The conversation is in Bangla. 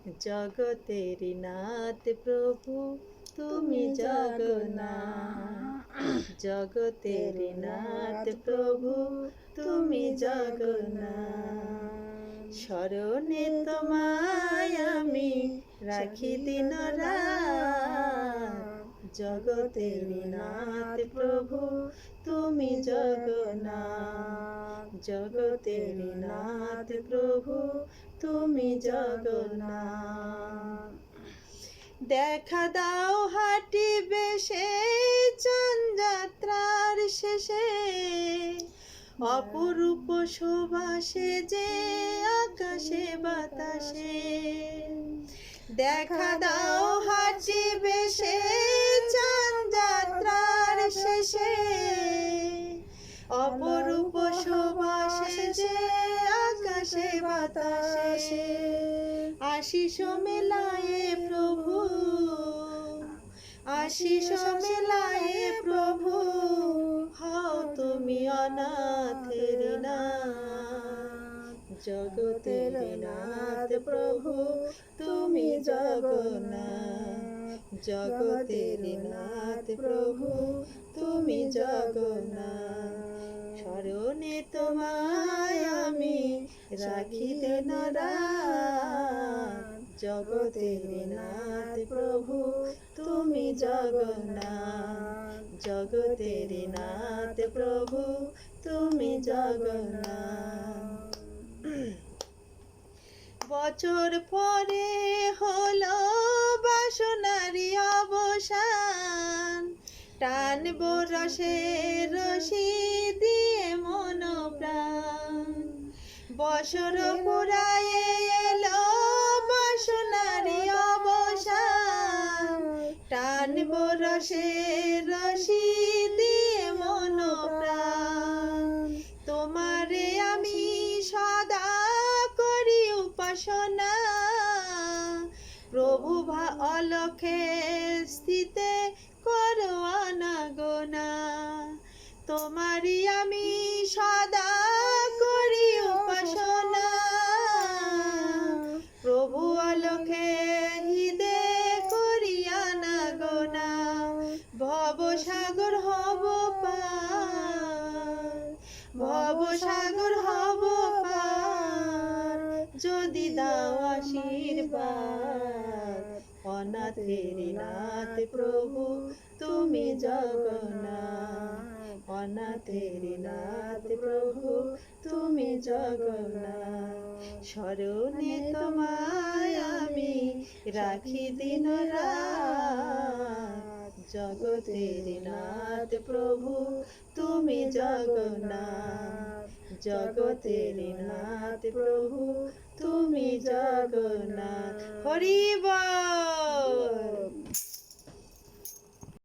জগতের নাথ প্রভু তুমি জগন্নাথ, জগতের নাথ প্রভু তুমি জগন্নাথ। স্মরণে তোমায় আমি রাখি দিন রাত, জগতের নাথ প্রভু তুমি জগন্নাথ, জগতের নাথ প্রভু তুমি জগন্নাথ। দেখা দাও হাটি বেশে চাঁদ যাত্রার শেষে, অপরূপ শোভা সেজে আকাশে বাতাসে। দেখা দাও হাটি বেশে চাঁদ যাত্রার শেষে, অপরূপ শোভা সেজে আকাশে বাতাসে। আশিস মেলায়ে প্রভু, আশিস মেলায়ে প্রভু, হও তুমি অনাথের নাথ, জগতের নাথ প্রভু তুমি জগন্নাথ, জগতের নাথ প্রভু তুমি জগন্নাথ। স্মরণে তোমায় আমি রাখি দিন রাত, জগতের নাথ প্রভু তুমি জগন্নাথ, জগতের নাথ প্রভু তুমি জগন্নাথ। বছর পরে হলো বাসনারি অবসান, টানব রসের রশি দিয়ে মন প্রাণ। বছর পুরায়ে এলো বাসনারি অবসান, টানব রসের রশি দিয়ে মন প্রাণ। তোমারে আমি সদা করি উপাসনা, প্রভু অলখে স্থিতে করো আনাগোনা। তোমারি আমি সদা করি উপাসনা, প্রভু অলখে হৃদে করি আনাগোনা। ভবসাগর হব পার, ভবসাগর হব পার, যদি দাও আশীর্বাদ। অনাথের নাথ প্রভু তুমি জগন্নাথ, অনাথের নাথ প্রভু তুমি জগন্নাথ। স্মরণে তোমায় আমি রাখি দিন রাত, জগতের নাথ প্রভু তুমি জগন্নাথ, জগতের নাথ প্রভু তুমি জগন্নাথ। হরি বল।